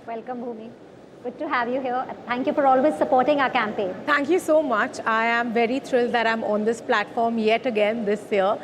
Welcome, Bhumi. Good to have you here. Thank you for always supporting our campaign. Thank you so much. I am very thrilled that I'm on this platform yet again this year.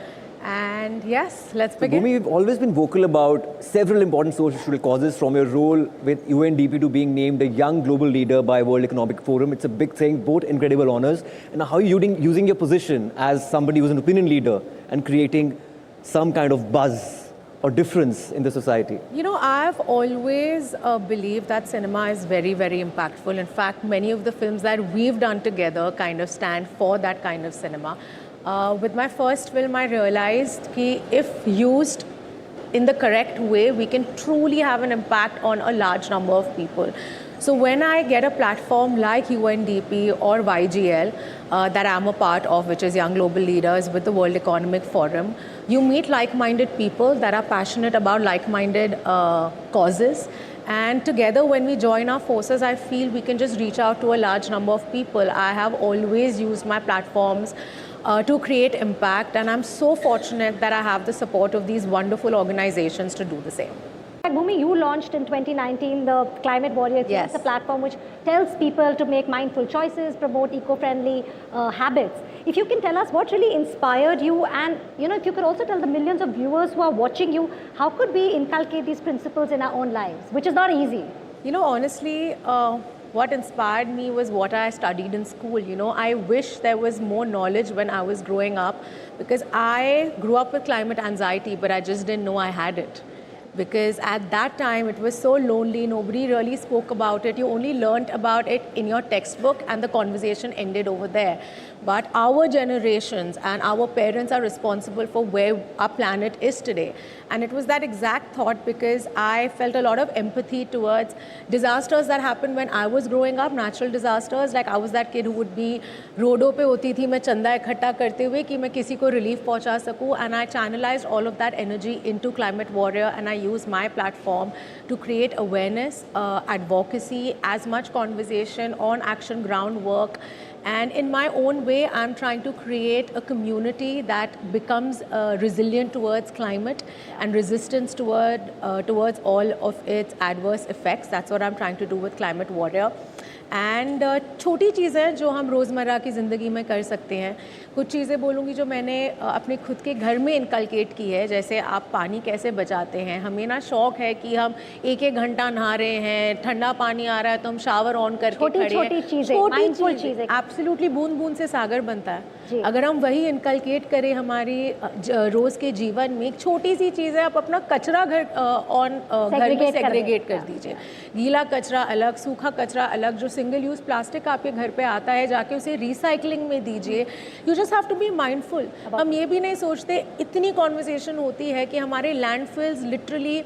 And yes, let's begin. Bhumi, you've always been vocal about several important social causes, from your role with UNDP to being named a young global leader by World Economic Forum. It's a big thing, both incredible honors. And how are you using your position as somebody who's an opinion leader and creating some kind of buzz or difference in the society? You know, I've always believed that cinema is very, very impactful. In fact, many of the films that we've done together kind of stand for that kind of cinema. With my first film, I realized that if used in the correct way, we can truly have an impact on a large number of people. So when I get a platform like UNDP or YGL that I'm a part of, which is Young Global Leaders with the World Economic Forum, you meet like-minded people that are passionate about like-minded causes. And together, when we join our forces, I feel we can just reach out to a large number of people. I have always used my platforms to create impact, and I'm so fortunate that I have the support of these wonderful organizations to do the same. Bhumi, you launched in 2019 the Climate Warrior. Yes. It's a platform which tells people to make mindful choices, promote eco-friendly habits. If you can tell us what really inspired you, and if you could also tell the millions of viewers who are watching you, how could we inculcate these principles in our own lives, which is not easy? You know, honestly, what inspired me was what I studied in school. You know, I wish there was more knowledge when I was growing up, because I grew up with climate anxiety, but I just didn't know I had it. Because at that time, it was so lonely, nobody really spoke about it. You only learned about it in your textbook and the conversation ended over there. But our generations and our parents are responsible for where our planet is today. And it was that exact thought, because I felt a lot of empathy towards disasters that happened when I was growing up, natural disasters. Like I was that kid who would be roadoं पे होती थी मैं चंदा इकट्ठा करते हुए कि मैं किसी को relief पहुंचा सकूं, and I channelized all of that energy into Climate Warrior, and I used my platform to create awareness, advocacy, as much conversation on action groundwork. And in my own way, I'm trying to create a community that becomes resilient towards climate and resistance towards all of its adverse effects. That's what I'm trying to do with Climate Warrior. And छोटी चीज़ें जो हम रोज़मर्रा की ज़िंदगी में कर सकते हैं, कुछ चीज़ें बोलूँगी जो मैंने अपने खुद के घर में इनकलकेट की है। जैसे आप पानी कैसे बचाते हैं, हमें ना शौक़ है कि हम एक घंटा नहा रहे हैं, ठंडा पानी आ रहा है तो हम शावर ऑन करके खड़े हैं। छोटी चीज़ें एब्सोल्युटली, बूंद बूंद से सागर बनता है। अगर हम वही इनकलकेट करें हमारी रोज़ के जीवन में, एक छोटी सी चीज़ है, आप अपना कचरा घर में सेग्रीगेट कर दीजिए। गीला कचरा अलग, सूखा कचरा अलग। जो सिंगल यूज़ प्लास्टिक आपके घर पे आता है, जाके उसे रिसाइकलिंग में दीजिए। You just have to be mindful. हम ये भी नहीं सोचते, इतनी कॉन्वर्सेशन होती है कि हमारे लैंडफिल्स लिटरली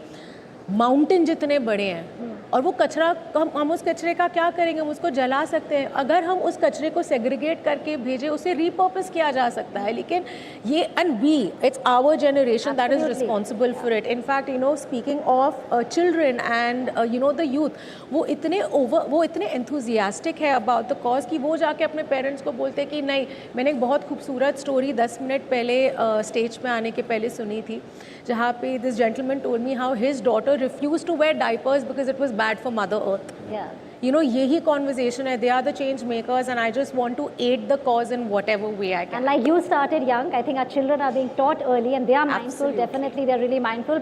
माउंटेन जितने बड़े हैं, और वो कचरा हम उस कचरे का क्या करेंगे? हम उसको जला सकते हैं। अगर हम उस कचरे को सेग्रीगेट करके भेजें, उसे रीपर्पस किया जा सकता है। लेकिन ये it's our generation that is responsible for it. In fact speaking of children and the youth, वो इतने एंथुजियास्टिक है अबाउट द कॉज कि वो जाके अपने पेरेंट्स को बोलते हैं कि नहीं। मैंने एक बहुत खूबसूरत स्टोरी 10 मिनट पहले स्टेज पे आने के पहले सुनी थी, जहाँ पे this gentleman told me how his daughter refused to wear diapers because it was bad for Mother Earth. Yeah. Yehi conversation hai. They are the change makers, and I just want to aid the cause in whatever way I can. And like you started young, I think our children are being taught early, and they are mindful. Absolutely. Definitely, they're really mindful.